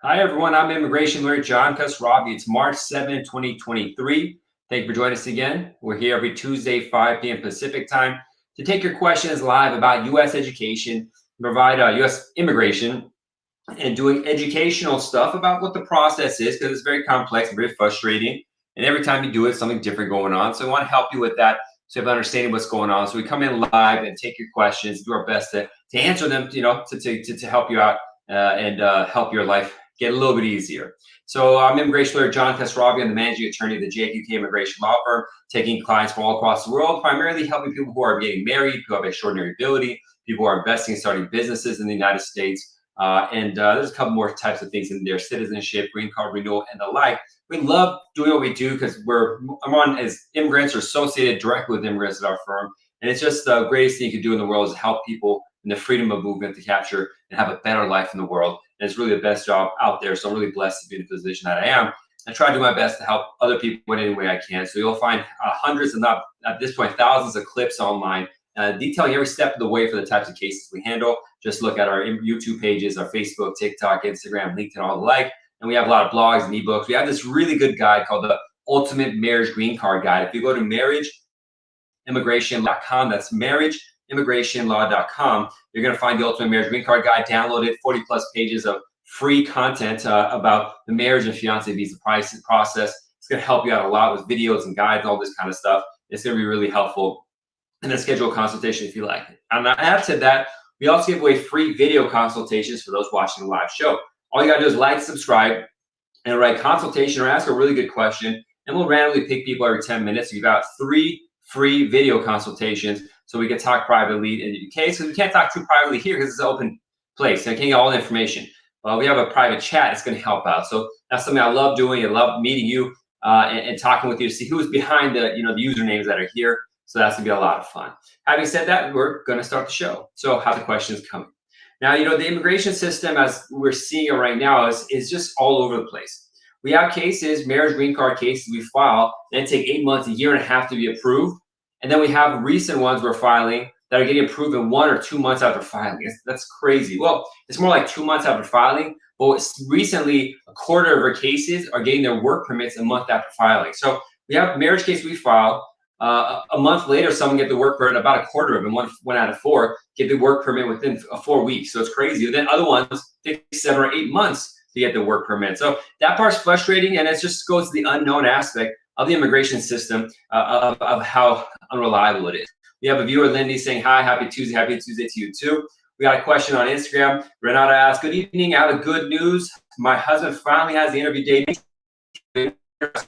Hi, everyone. I'm immigration lawyer John Kasravi. It's March 7, 2023. Thank you for joining us again. We're here every Tuesday, 5 p.m. Pacific time to take your questions live about U.S. education, provide U.S. immigration, and doing educational stuff about what the process is because it's very complex and very frustrating. And every time you do it, something different going on. So we want to help you with that so you have understanding what's going on. So we come in live and take your questions, do our best to answer them, to help you out and help your life get a little bit easier. So I'm immigration lawyer John Kasravi. I'm the managing attorney of the jqklaw immigration law firm, taking clients from all across the world, primarily helping people who are getting married, who have extraordinary ability, people who are investing and starting businesses in the United States. There's a couple more types of things in there: citizenship, green card renewal, and the like. We love doing what we do because I'm on as immigrants or associated directly with immigrants at our firm. And it's just the greatest thing you can do in the world is help people in the freedom of movement to capture and have a better life in the world. And it's really the best job out there. So I'm really blessed to be in the position that I am. I try to do my best to help other people in any way I can. So you'll find hundreds, and not at this point, thousands of clips online detailing every step of the way for the types of cases we handle. Just look at our YouTube pages, our Facebook, TikTok, Instagram, LinkedIn, all the like. And we have a lot of blogs and ebooks. We have this really good guide called the Ultimate Marriage Green Card Guide. If you go to marriageimmigration.com, that's marriageimmigration.com, you're going to find the Ultimate Marriage Green Card Guide. Download it, 40 plus pages of free content about the marriage and fiance visa process. It's going to help you out a lot with videos and guides and all this kind of stuff. It's going to be really helpful. And then schedule a consultation if you like it. And add to that, we also give away free video consultations for those watching the live show. All you gotta do is like, subscribe, and write consultation or ask a really good question, and we'll randomly pick people every 10 minutes. So you've got 3 free video consultations so we can talk privately in your case, because we can't talk too privately here because it's an open place. I can't get all the information. We have a private chat. It's gonna help out. So that's something I love doing. I love meeting you and talking with you to see who's behind the usernames that are here. So that's gonna be a lot of fun. Having said that, we're gonna start the show. So how the questions coming. Now, the immigration system as we're seeing it right now is just all over the place. We have cases, marriage green card cases we file, that take 8 months, a year and a half to be approved. And then we have recent ones we're filing that are getting approved in 1 or 2 months after filing. That's crazy. Well, it's more like 2 months after filing, but recently a quarter of our cases are getting their work permits a month after filing. So we have marriage case we file. A month later, someone get the work permit. About a quarter of them, one out of 4, get the work permit within 4 weeks. So it's crazy. Then other ones take 7 or 8 months to get the work permit. So that part's frustrating, and it just goes to the unknown aspect of the immigration system of how unreliable it is. We have a viewer, Lindy, saying, hi, happy Tuesday to you too. We got a question on Instagram. Renata asked, good evening, out of good news. My husband finally has the interview date.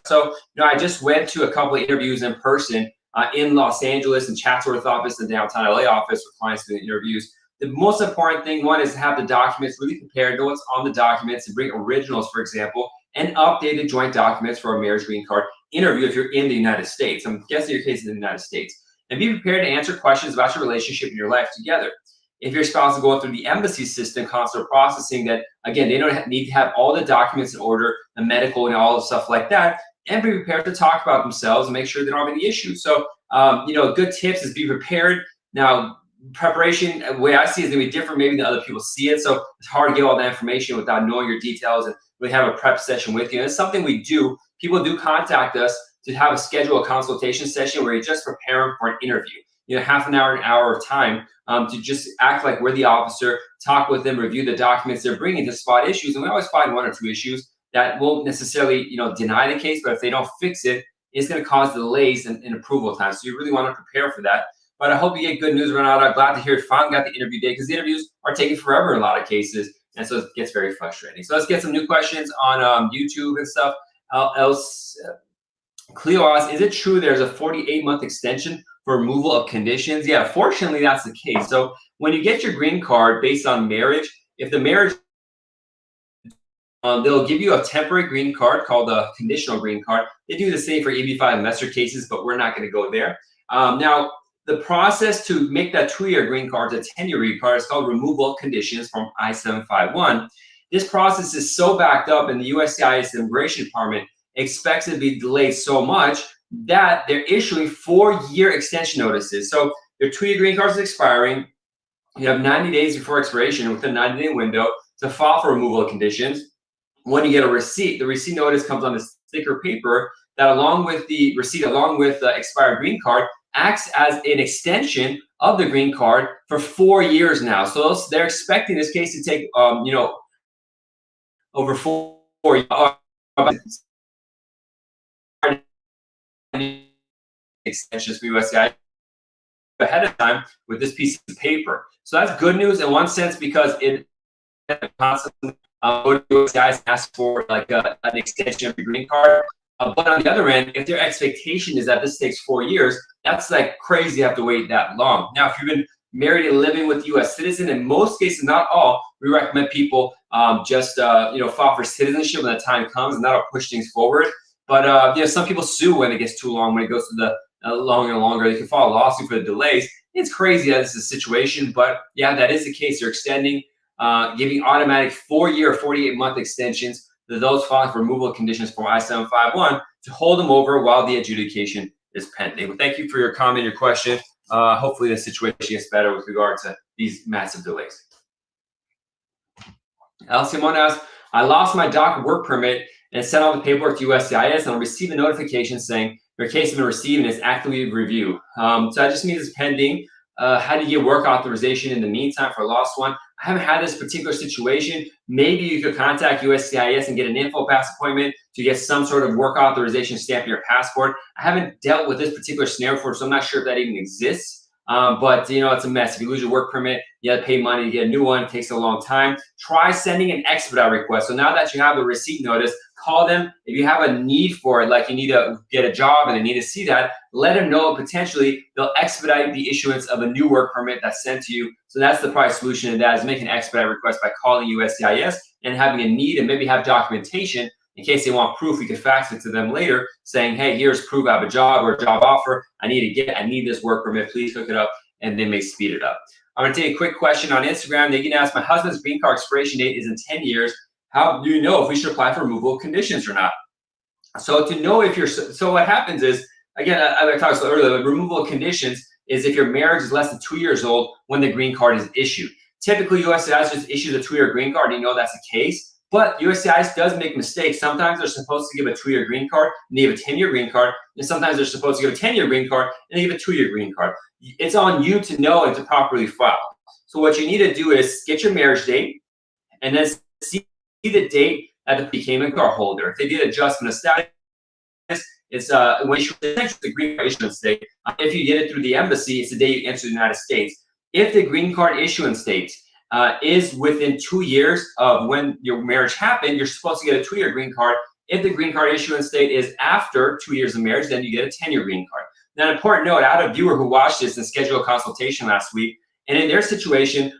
So, I just went to a couple of interviews in person in Los Angeles and Chatsworth office and downtown LA office for clients doing interviews. The most important thing, one, is to have the documents really prepared, know what's on the documents, and bring originals, for example, and updated joint documents for a marriage green card interview if you're in the United States. I'm guessing your case is in the United States. And be prepared to answer questions about your relationship and your life together. If your spouse is going through the embassy system, consular processing, that again, they don't need to have all the documents in order, the medical and all the stuff like that, and be prepared to talk about themselves and make sure they don't have any issues. So, good tips is be prepared. Now, preparation, the way I see it, is gonna be different maybe than other people see it. So it's hard to get all that information without knowing your details and really have a prep session with you. And it's something we do. People do contact us to have a consultation session where you just prepare them for an interview. Half an hour of time to just act like we're the officer, talk with them, review the documents they're bringing to spot issues. And we always find 1 or 2 issues that won't necessarily, deny the case, but if they don't fix it, it's going to cause delays in approval time. So you really want to prepare for that. But I hope you get good news, Renata. Glad to hear you finally got the interview date, because the interviews are taking forever in a lot of cases. And so it gets very frustrating. So let's get some new questions on YouTube and stuff. Cleo asks, is it true there's a 48-month extension for removal of conditions? Yeah, fortunately, that's the case. So when you get your green card based on marriage, if the marriage, they'll give you a temporary green card called a conditional green card. They do the same for EB-5 investor cases, but we're not going to go there. Now, the process to make that 2-year green card to 10-year green card is called removal of conditions from I-751. This process is so backed up, and the USCIS Immigration Department expects it to be delayed so much that they're issuing 4-year extension notices. So your 2-year green card is expiring. You have 90 days before expiration, within a 90-day window, to file for removal of conditions. when you get a receipt, the receipt notice comes on this thicker paper that, along with the receipt, along with the expired green card, acts as an extension of the green card for 4 years now. So they're expecting this case to take, over 4 years. Extensions for USCIS ahead of time with this piece of paper. So that's good news in one sense, because it constantly USCIS ask for like an extension of your green card. But on the other end, if their expectation is that this takes 4 years, that's like crazy to have to wait that long. Now, if you've been married and living with U.S. citizen, in most cases, not all, we recommend people just file for citizenship when the time comes, and that'll push things forward. But some people sue when it gets too long, when it goes to the longer and longer. They can file a lawsuit for the delays. It's crazy that this is a situation, but yeah, that is the case. They're extending, giving automatic 4-year, 48-month extensions to those filing for removal conditions for I-751 to hold them over while the adjudication is pending. Well, thank you for your comment, your question. Hopefully the situation gets better with regard to these massive delays. El Simon asks, I lost my DACA work permit and sent all the paperwork to USCIS, and I'll receive a notification saying your case has been received and is actively reviewed. So that just means it's pending. How do you get work authorization in the meantime for a lost one? I haven't had this particular situation. Maybe you could contact USCIS and get an info pass appointment to get some sort of work authorization stamp in your passport. I haven't dealt with this particular scenario before, so I'm not sure if that even exists. But it's a mess. If you lose your work permit, you have to pay money to get a new one. It takes a long time. Try sending an expedite request. So now that you have the receipt notice, call them. If you have a need for it, like you need to get a job and they need to see that, let them know. Potentially, they'll expedite the issuance of a new work permit that's sent to you. So that's the probably solution to that, is make an expedite request by calling USCIS and having a need, and maybe have documentation in case they want proof. We could fax it to them later saying, hey, here's proof I have a job or a job offer. I need this work permit. Please hook it up, and they may speed it up. I'm going to take a quick question on Instagram. They can ask, my husband's green card expiration date is in 10 years. How do you know if we should apply for removal conditions or not? So to know if so what happens is, again, I talked about earlier, removal conditions is if your marriage is less than 2 years old when the green card is issued. Typically, USCIS just issues a 2-year green card, and you know that's the case. But USCIS does make mistakes. Sometimes they're supposed to give a 2-year green card and they give a 10-year green card. And sometimes they're supposed to give a 10-year green card and they give a 2-year green card. It's on you to know and to properly file. So what you need to do is get your marriage date and then see the date that they became a card holder. If they did adjustment of status, it's when you essentially the green card issuance date. If you did it through the embassy, it's the day you enter the United States. If the green card issuance date is within 2 years of when your marriage happened, you're supposed to get a 2-year green card. If the green card issuance date is after 2 years of marriage, then you get a 10-year green card. Now, an important note, I had a viewer who watched this and scheduled a consultation last week. And in their situation,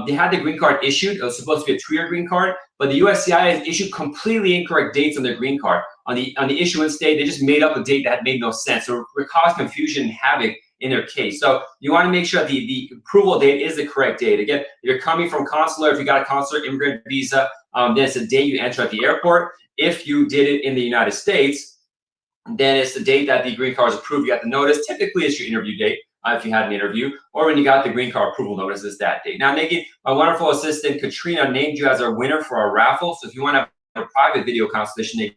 they had the green card issued. It was supposed to be a 2-year green card, but the USCIS issued completely incorrect dates on their green card. On the issuance date, they just made up a date that made no sense. So it caused confusion and havoc in their case. So you want to make sure the approval date is the correct date. Again, if you're coming from consular, if you got a consular immigrant visa, then it's the day you enter at the airport. If you did it in the United States, then it's the date that the green card is approved. You got the notice. Typically, it's your interview date if you had an interview, or when you got the green card approval notice, is that date. Now, Nikki, my wonderful assistant Katrina named you as our winner for our raffle. So if you want to have a private video consultation,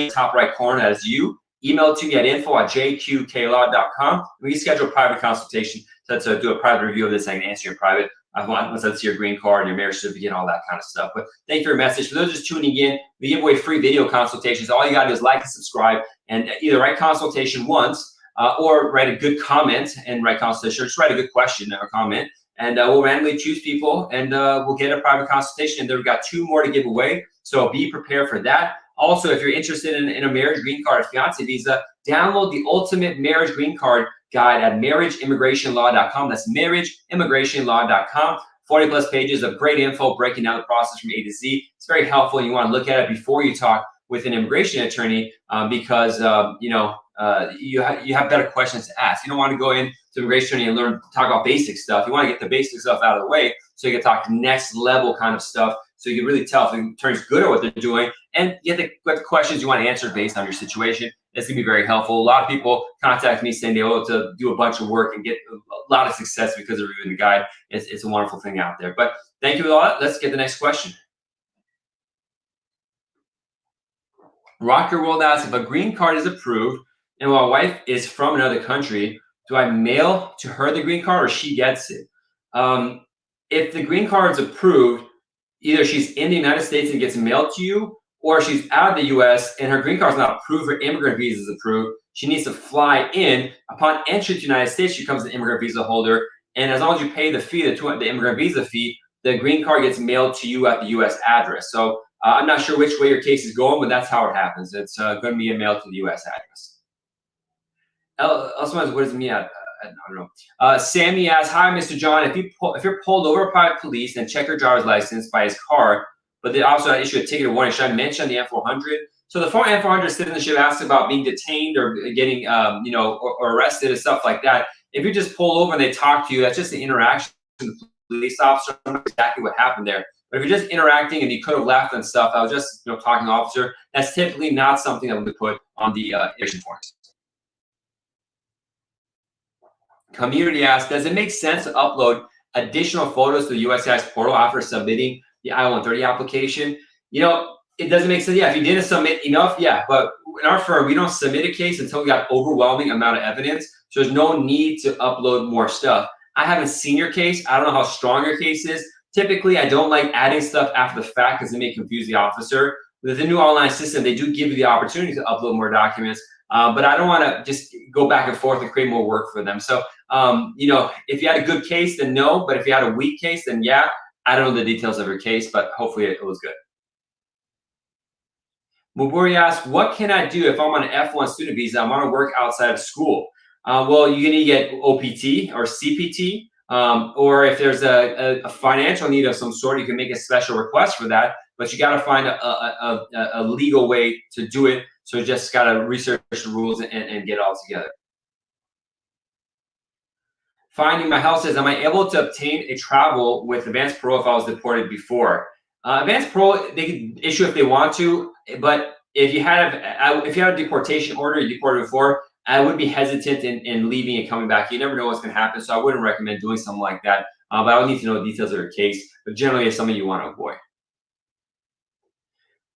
top right corner, that is you. Email it to me at info@jqklaw.com. We can schedule a private consultation to do a private review of this. I can answer your private. Once I see your green card and your marriage certificate and all that kind of stuff. But thank you for your message. For those just tuning in, we give away free video consultations. All you got to do is like and subscribe, and either write consultation once or write a good comment and write consultation, or just write a good question or comment. And we'll randomly choose people, and we'll get a private consultation. And then we've got 2 more to give away. So be prepared for that. Also, if you're interested in a marriage green card or fiance visa, download the Ultimate Marriage Green Card Guide at marriageimmigrationlaw.com. That's marriageimmigrationlaw.com. 40+ pages of great info breaking down the process from A to Z. It's very helpful, and you want to look at it before you talk with an immigration attorney because you have better questions to ask. You don't want to go in to immigration attorney and talk about basic stuff. You want to get the basic stuff out of the way so you can talk next level kind of stuff, so you can really tell if the attorney's good at what they're doing, and get the questions you want answered based on your situation. It's going to be very helpful. A lot of people contact me saying they want to do a bunch of work and get a lot of success because of reviewing the guide. It's a wonderful thing out there. But Thank you a lot. Let's get the next question. Rocker World asks, if a green card is approved and my wife is from another country, do I mail to her the green card or she gets it? Um, if the green card is approved, either she's in the United States and gets mailed to you, or she's out of the US and her green card is not approved, her immigrant visa is approved. She needs to fly in. Upon entry to the United States, she becomes an immigrant visa holder. And as long as you pay the fee, the immigrant visa fee, the green card gets mailed to you at the US address. So I'm not sure which way your case is going, but that's how it happens. It's going to be a mail to the US address. Also, what does it mean? I don't know. Sammy asks, hi, Mr. John. If you're pulled over by police and check your driver's license by his car, but they also issue a ticket or warning, should I mention the N400? So the form N400 citizenship asks about being detained or getting, or arrested and stuff like that. If you just pull over and they talk to you, that's just an interaction with the police officer. I don't know exactly what happened there. But if you're just interacting and you could have left and stuff, I was just talking to the officer, that's typically not something that we put on the immigration forms. Community asks, does it make sense to upload additional photos to the USCIS portal after submitting the I-130 application? It doesn't make sense. Yeah, if you didn't submit enough, yeah. But in our firm, we don't submit a case until we got overwhelming amount of evidence. So there's no need to upload more stuff. I haven't seen your case. I don't know how strong your case is. Typically, I don't like adding stuff after the fact because it may confuse the officer. With the new online system, they do give you the opportunity to upload more documents. But I don't want to just go back and forth and create more work for them. So, if you had a good case, then no. But if you had a weak case, then yeah. I don't know the details of your case, but hopefully it was good. Muburi asks, what can I do if I'm on an F1 student visa? I want to work outside of school. Well, you're going to get OPT or CPT, or if there's a financial need of some sort, you can make a special request for that. But you got to find a legal way to do it. So you just got to research the rules and get it all together. Finding My Health says, am I able to obtain a travel with advanced parole if I was deported before? Advanced parole, they can issue if they want to, but if you have a deportation order, you deported before, I would be hesitant in leaving and coming back. You never know what's going to happen, so I wouldn't recommend doing something like that. But I would need to know the details of your case. But generally, it's something you want to avoid.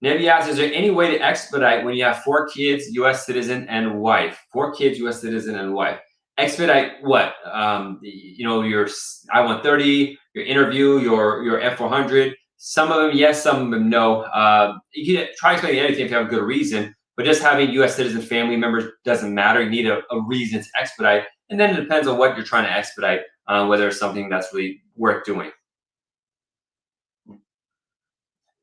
Nevi asks, is there any way to expedite when you have 4 kids, U.S. citizen, and wife? 4 kids, U.S. citizen, and wife. Expedite what? Your I-130, your interview, your F400. Some of them yes, some of them no. You can try explaining anything if you have a good reason, but just having U.S. citizen family members doesn't matter. You need a reason to expedite, and then it depends on what you're trying to expedite, whether it's something that's really worth doing.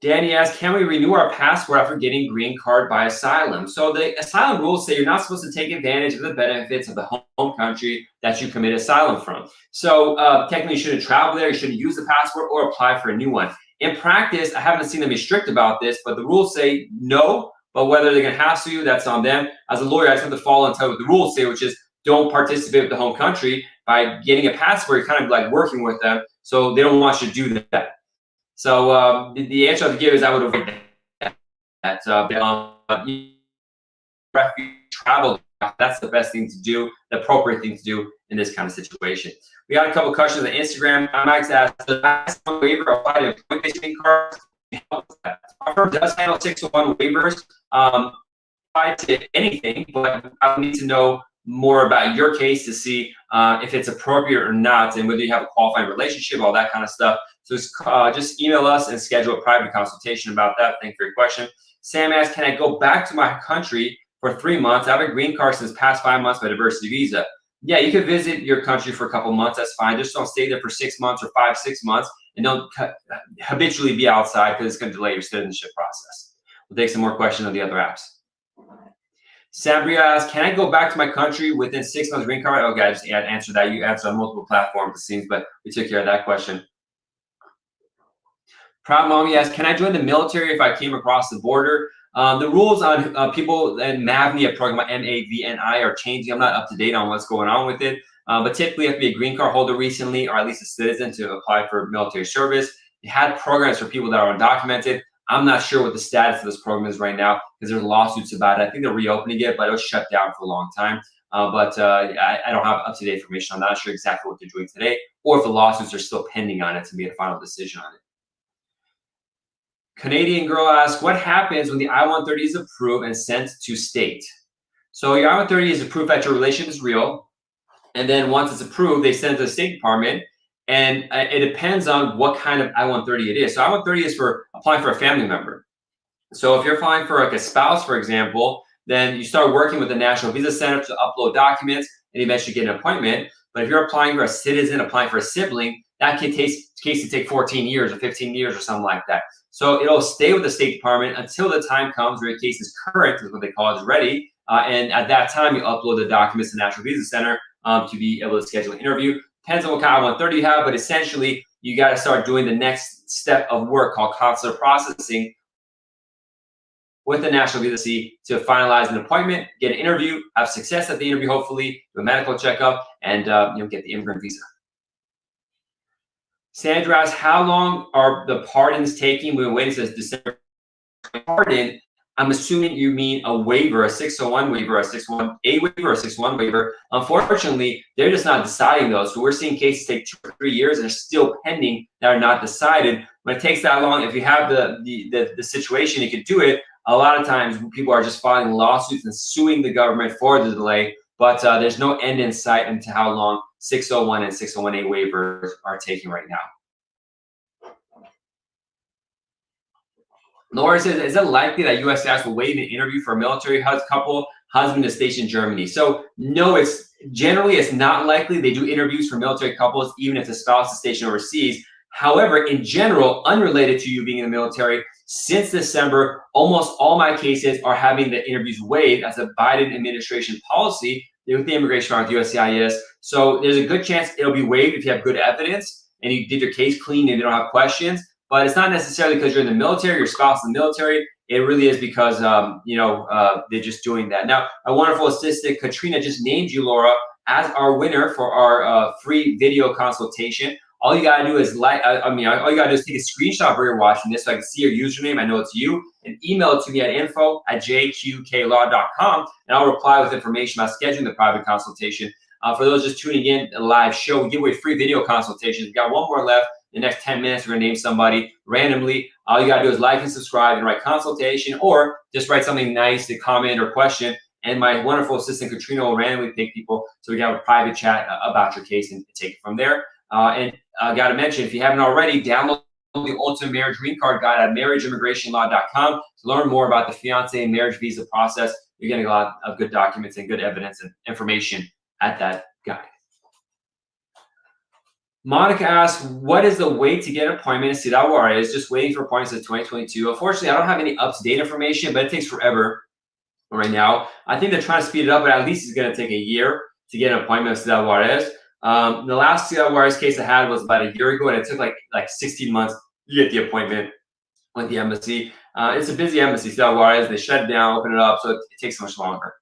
Danny asks, can we renew our passport after getting green card by asylum? So the asylum rules say you're not supposed to take advantage of the benefits of the home country that you commit asylum from. So technically, you shouldn't travel there. You shouldn't use the passport or apply for a new one. In practice, I haven't seen them be strict about this, but the rules say no. But whether they're going to hassle you, that's on them. As a lawyer, I just have to follow and tell what the rules say, which is don't participate with the home country. By getting a passport, you're kind of like working with them. So they don't want you to do that. So the answer I have to give is I would avoid that. Travel, that's the best thing to do, the appropriate thing to do in this kind of situation. We got a couple of questions on Instagram. Max asked, does the waiver apply to employment green cards? Our firm does handle 601 waivers apply to anything, but I need to know more about your case to see if it's appropriate or not, and whether you have a qualifying relationship, all that kind of stuff. So just email us and schedule a private consultation about that. Thank you for your question. Sam asks, can I go back to my country for 3 months? I have a green card since past 5 months by diversity visa. Yeah, you can visit your country for a couple months. That's fine. Just don't stay there for 6 months or 5-6 months, and don't habitually be outside because it's going to delay your citizenship process. We'll take some more questions on the other apps. Sambria asks, can I go back to my country within 6 months green card? Okay, I just answered that. You answered on multiple platforms, it seems, but we took care of that question. Proud Mommy asks, can I join the military if I came across the border? The rules on people and MAVNI, a program MAVNI, are changing. I'm not up to date on what's going on with it, but typically you have to be a green card holder recently, or at least a citizen, to apply for military service. They had programs for people that are undocumented. I'm not sure what the status of this program is right now because there's lawsuits about it. I think they're reopening it, but it was shut down for a long time. but I don't have up-to-date information. I'm not sure exactly what they're doing today, or if the lawsuits are still pending on it to make a final decision on it. Canadian girl asks, what happens when the I-130 is approved and sent to state? So your I-130 is a proof that your relationship is real. And then once it's approved, they send it to the State Department. And it depends on what kind of I-130 it is. So I-130 is for applying for a family member. So if you're applying for like a spouse, for example, then you start working with the National Visa Center to upload documents and eventually get an appointment. But if you're applying for a citizen, applying for a sibling, that case can take 14 years or 15 years or something like that. So it'll stay with the State Department until the time comes where your case is current, is what they call it, is ready. And at that time, you upload the documents to the National Visa Center to be able to schedule an interview. Depends on what kind of I-130 you have, but essentially, you got to start doing the next step of work called consular processing with the National Visa to finalize an appointment, get an interview, have success at the interview, hopefully, do a medical checkup, and get the immigrant visa. Sandra asks, how long are the pardons taking? We've been waiting since December. Pardon, I'm assuming you mean a waiver, a 601 waiver, a 601A waiver, a 601 waiver. Unfortunately, they're just not deciding those. So we're seeing cases take 2 or 3 years and are still pending that are not decided. When it takes that long, if you have the situation, you can do it. A lot of times people are just filing lawsuits and suing the government for the delay, but there's no end in sight into how long 601 and 601A waivers are taking right now. Laura says, is it likely that USCIS will waive an interview for a military couple? Husband is stationed in Germany. So no, it's not likely. They do interviews for military couples, even if the spouse is stationed overseas. However, in general, unrelated to you being in the military, since December, almost all my cases are having the interviews waived as a Biden administration policy with the immigration with USCIS. So there's a good chance it'll be waived if you have good evidence and you did your case clean and you don't have questions. But it's not necessarily because you're in the military, your spouse is in the military. It really is because they're just doing that. Now, our wonderful assistant Katrina just named you, Laura, as our winner for our free video consultation. All you gotta do is all you gotta do is take a screenshot where you're watching this so I can see your username. I know it's you, and email it to me at info@jqklaw.com, and I'll reply with information about scheduling the private consultation. For those just tuning in, a live show, we give away free video consultations. We've got one more left. In the next 10 minutes, we're gonna name somebody randomly. All you gotta do is like and subscribe and write consultation, or just write something nice to comment or question. And my wonderful assistant Katrina will randomly pick people so we can have a private chat about your case and take it from there. And I gotta mention, if you haven't already, download the Ultimate Marriage Green Card Guide at marriageimmigrationlaw.com to learn more about the fiancé marriage visa process. You're getting a lot of good documents and good evidence and information at that guide. Monica asks, what is the wait to get an appointment in Ciudad Juarez? Just waiting for appointments in 2022. Unfortunately, I don't have any up-to-date information, but it takes forever right now. I think they're trying to speed it up, but at least it's going to take a year to get an appointment in Ciudad Juarez. The last Ciudad Juarez case I had was about a year ago, and it took like 16 months to get the appointment with the embassy. It's a busy embassy, Ciudad Juarez. They shut it down, open it up, so it takes much longer.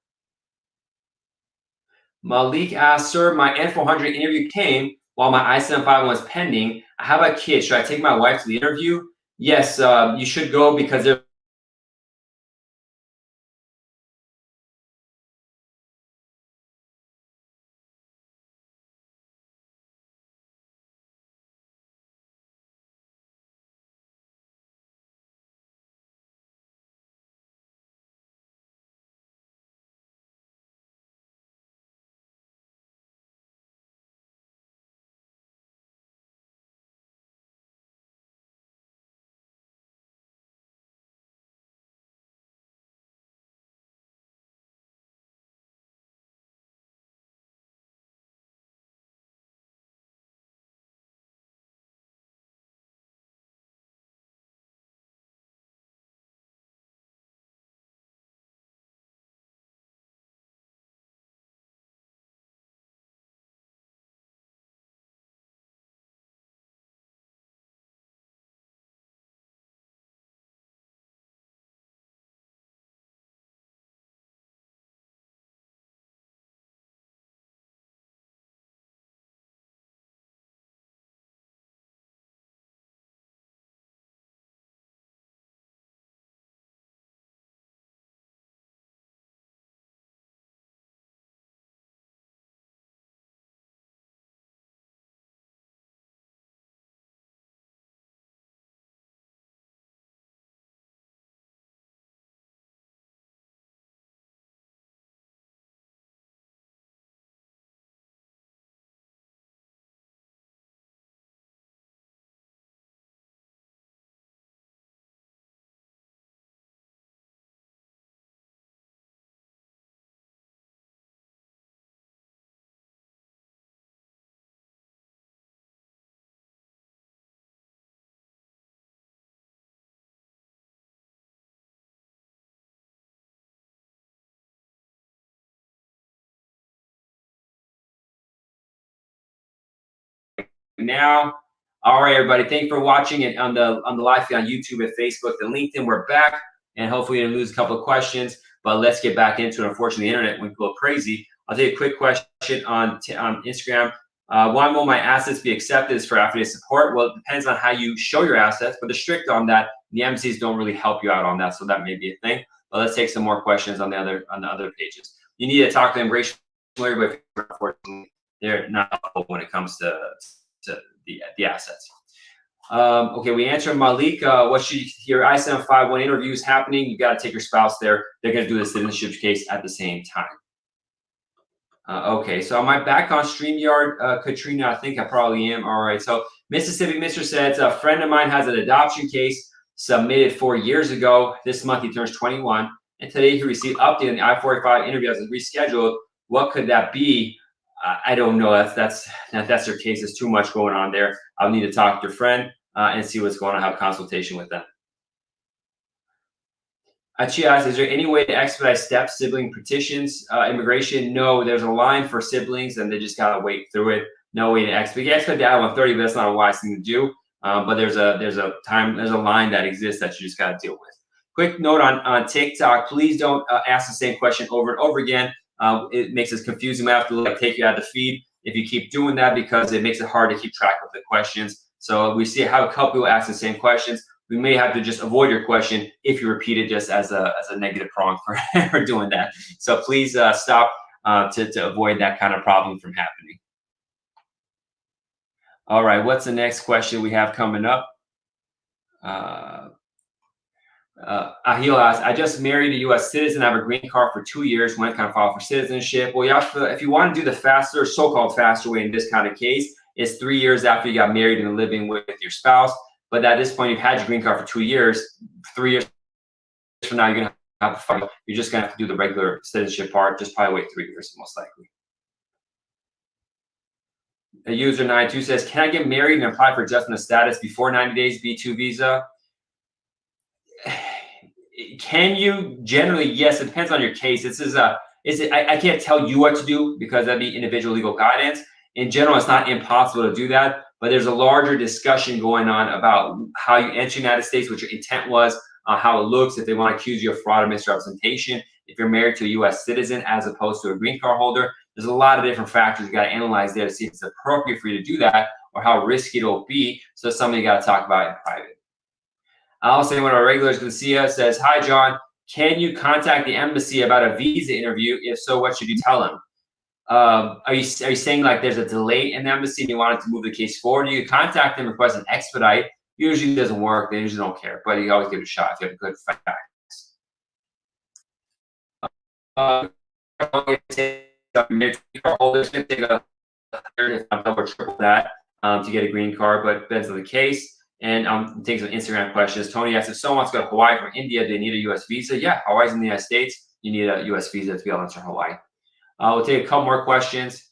Malik asks, sir, my N400 interview came while my I-751 was pending. I have a kid. Should I take my wife to the interview? Yes, you should go because they're now. All right, everybody. Thank you for watching it on the live feed on YouTube and Facebook and LinkedIn. We're back, and hopefully we didn't lose a couple of questions. But let's get back into it. Unfortunately, the internet went a little crazy. I'll take a quick question on Instagram. Why won't my assets be accepted for affidavit support? Well, it depends on how you show your assets, but they're strict on that. The embassies don't really help you out on that, so that may be a thing. But let's take some more questions on the other pages. You need to talk to the immigration lawyer, but unfortunately, they're not helpful when it comes to the assets. Okay, we answered Malik. What should your I-751 interview is happening? You got to take your spouse there. They're going to do the citizenship case at the same time. Okay, so am I back on StreamYard, Katrina? I think I probably am. All right, so Mississippi Mr. says, a friend of mine has an adoption case submitted 4 years ago. This month he turns 21, and today he received update on the I-45 interview as rescheduled. What could that be? I don't know. That's their case. There's too much going on there. I'll need to talk to your friend and see what's going on. Have a consultation with them. She asks, is there any way to expedite step sibling petitions? Immigration? No, there's a line for siblings, and they just gotta wait through it. No way to expedite. You can expedite the I-130, but that's not a wise thing to do. But there's a line that exists that you just gotta deal with. Quick note on TikTok: please don't ask the same question over and over again. It makes us confusing. We have to take you out of the feed if you keep doing that, because it makes it hard to keep track of the questions. So we see how a couple people ask the same questions. We may have to just avoid your question if you repeat it just as a negative prong for doing that. So please stop to avoid that kind of problem from happening. All right, what's the next question we have coming up? Ahil asks, I just married a U.S. citizen. I have a green card for 2 years. When can I file for citizenship? Well, if you want to do the faster, so-called faster way in this kind of case, it's 3 years after you got married and living with your spouse. But at this point, you've had your green card for 2 years. 3 years from now, you're going to have to file. You're just going to have to do the regular citizenship part. Just probably wait 3 years, most likely. A user 92 says, can I get married and apply for adjustment of status before 90 days B2 visa? Can you? Generally, yes. It depends on your case. I can't tell you what to do because that'd be individual legal guidance. In general, it's not impossible to do that, but there's a larger discussion going on about how you enter the United States, what your intent was, how it looks, if they want to accuse you of fraud or misrepresentation, if you're married to a U.S. citizen as opposed to a green card holder. There's a lot of different factors you got to analyze there to see if it's appropriate for you to do that or how risky it'll be. So it's something you got to talk about in private. I'll say one of our regulars, Lucia, says, hi, John, can you contact the embassy about a visa interview? If so, what should you tell them? Are you saying like there's a delay in the embassy and you wanted to move the case forward? You contact them, request an expedite. Usually doesn't work. They usually don't care, but you always give it a shot if you have good facts. Holders can take a third, double, triple that to get a green card, but depends on the case. And take some Instagram questions. Tony asks, if someone wants to go to Hawaii from India, do they need a U.S. visa? Yeah, Hawaii's in the United States. You need a U.S. visa to be able to enter Hawaii. We'll take a couple more questions.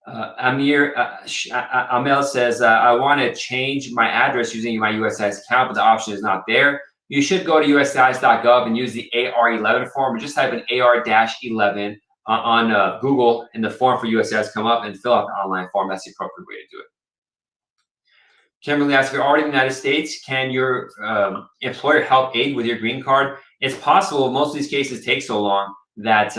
Amel says, I want to change my address using my USCIS account, but the option is not there. You should go to uscis.gov and use the AR11 form, or just type in AR-11 on Google, and the form for USCIS come up, and fill out the online form. That's the appropriate way to do it. Kimberly asks, if you're already in the United States, can your employer help aid with your green card? It's possible. Most of these cases take so long that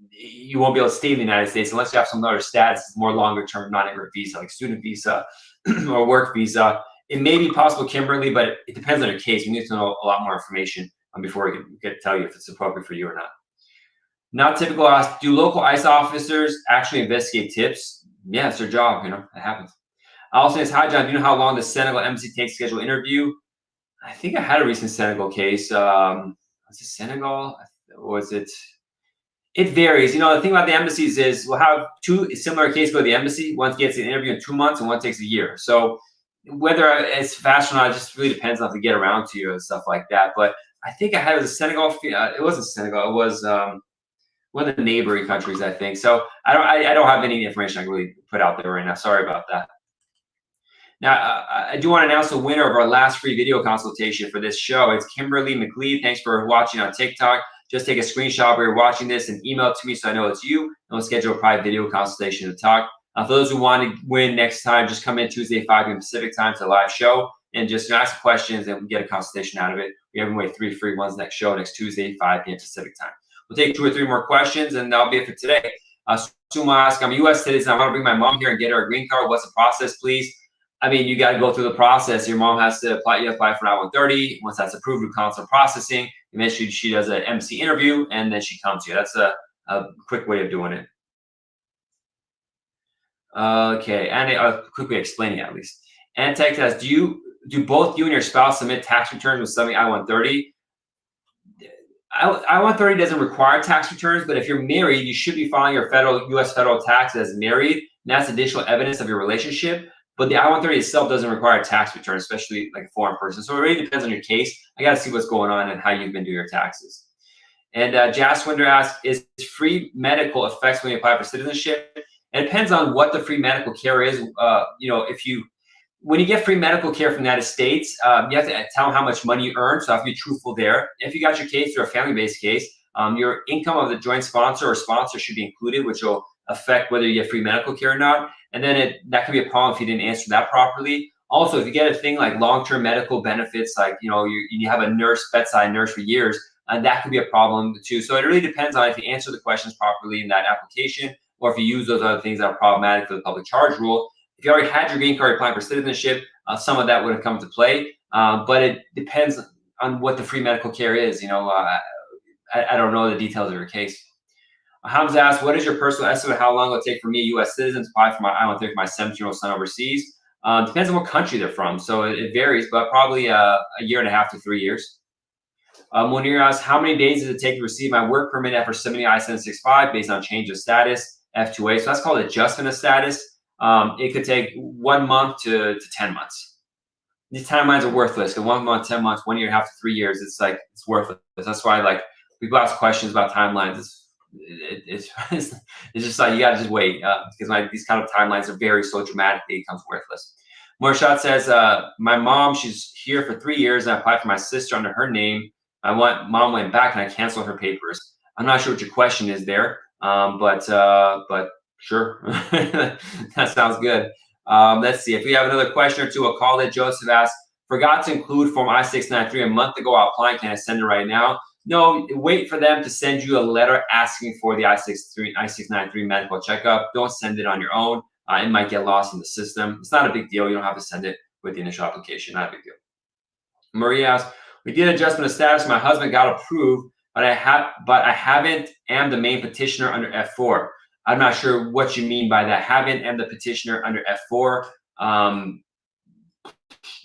you won't be able to stay in the United States unless you have some other status, more longer-term non-immigrant visa, like student visa or work visa. It may be possible, Kimberly, but it depends on your case. We need to know a lot more information before we can tell you if it's appropriate for you or not. Not typical ask, do local ICE officers actually investigate tips? Yeah, it's their job, it happens. Also says, hi, John, do you know how long the Senegal embassy takes to schedule interview? I think I had a recent Senegal case. Was it Senegal? Was it? It varies. The thing about the embassies is we'll have two similar cases go to the embassy. One gets an interview in 2 months and one takes a year. So whether it's fast or not, it just really depends on if they get around to you and stuff like that. But I think I had it was a Senegal. It wasn't Senegal. It was one of the neighboring countries, I think. So I don't have any information I can really put out there right now. Sorry about that. Now, I do want to announce the winner of our last free video consultation for this show. It's Kimberly McLeod. Thanks for watching on TikTok. Just take a screenshot where you're watching this and email it to me so I know it's you. And we'll schedule a private video consultation to talk. For those who want to win next time, just come in Tuesday, 5 p.m. Pacific time to the live show and just ask questions and we get a consultation out of it. We have away 3 free ones next show, next Tuesday, 5 p.m. Pacific time. We'll take 2 or 3 more questions and that'll be it for today. Suma asks, I'm a U.S. citizen. I want to bring my mom here and get her a green card. What's the process, please? I mean, you got to go through the process. Your mom has to apply. You apply for I-130. Once that's approved, we consular processing. Eventually, she does an MC interview, and then she comes here. That's a quick way of doing it. Okay, and a quick way of explaining it, at least. And Tech asks, do both you and your spouse submit tax returns with submitting I-130? I-130 doesn't require tax returns, but if you're married, you should be filing your U.S. federal tax as married, and that's additional evidence of your relationship. But the I-130 itself doesn't require a tax return, especially like a foreign person. So it really depends on your case. I got to see what's going on and how you've been doing your taxes. And Jaswinder asks, is free medical affects when you apply for citizenship? It depends on what the free medical care is. When you get free medical care from the United States, you have to tell them how much money you earn. So I have to be truthful there. If you got your case through a family-based case, your income of the joint sponsor or sponsor should be included, which will affect whether you get free medical care or not. And then that could be a problem if you didn't answer that properly. Also, if you get a thing like long-term medical benefits, like you have a bedside nurse for years, that could be a problem too. So it really depends on if you answer the questions properly in that application, or if you use those other things that are problematic for the public charge rule. If you already had your green card applying for citizenship, some of that would have come into play. But it depends on what the free medical care is. I don't know the details of your case. Hamza asks, what is your personal estimate how long it will take for me, a U.S. citizen, to apply for my I-130 for my 17-year-old son overseas? Depends on what country they're from. So it varies, but probably a year and a half to 3 years. Munir asks, how many days does it take to receive my work permit after submitting I-765 based on change of status, F2A? So that's called adjustment of status. It could take 1 month to 10 months. These timelines are worthless. 1 month, 10 months, 1 year and a half to 3 years, it's worthless. That's why people ask questions about timelines. It's just like you gotta just wait because these kind of timelines are very so dramatic that it becomes worthless. Morshad says, my mom, she's here for 3 years and I applied for my sister under her name. Mom went back and I canceled her papers. I'm not sure what your question is there, but sure, that sounds good. Let's see if we have another question or two. I'll call it. Joseph asks, forgot to include Form I-693 a month ago while applying. Can I send it right now? No, wait for them to send you a letter asking for the I-693 medical checkup. Don't send it on your own. It might get lost in the system. It's not a big deal. You don't have to send it with the initial application. Not a big deal. Maria asks, we did adjustment of status. My husband got approved, but I haven't am the main petitioner under F4. I'm not sure what you mean by that. Haven't am the petitioner under F4.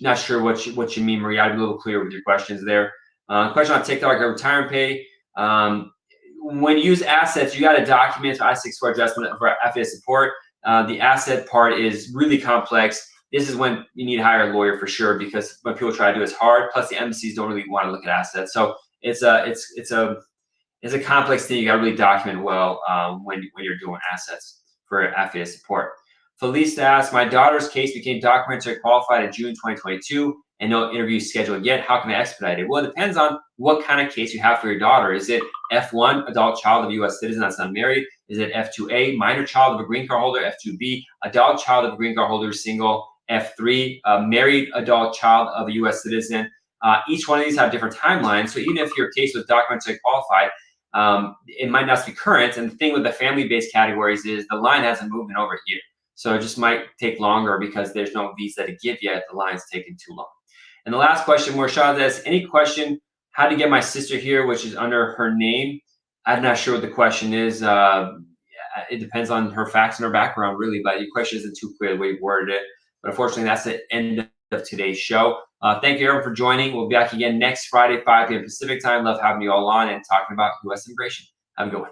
Not sure what you mean, Maria. I'd be a little clear with your questions there. Question on TikTok, retirement pay. When you use assets, you got to document I-64 adjustment for FA support. The asset part is really complex. This is when you need to hire a lawyer for sure, because what people try to do is hard. Plus, the embassies don't really want to look at assets, so it's a complex thing. You got to really document well when you're doing assets for FA support. Felisa asks, my daughter's case became documentary qualified in June 2022. And no interview scheduled yet. How can I expedite it? Well, it depends on what kind of case you have for your daughter. Is it F1, adult child of a U.S. citizen that's unmarried? Is it F2A, minor child of a green card holder? F2B, adult child of a green card holder, single? F3, married adult child of a U.S. citizen? Each one of these have different timelines. So even if your case was documentary qualified, it might not be current. And the thing with the family-based categories is the line hasn't moved in over a year. So it just might take longer because there's no visa to give yet. The line's taking too long. And the last question, Morshad says, any question how to get my sister here, which is under her name? I'm not sure what the question is. It depends on her facts and her background, really, but your question isn't too clear the way you've worded it. But unfortunately, that's the end of today's show. Thank you, everyone, for joining. We'll be back again next Friday, 5 p.m. Pacific time. Love having you all on and talking about U.S. immigration. Have a good one.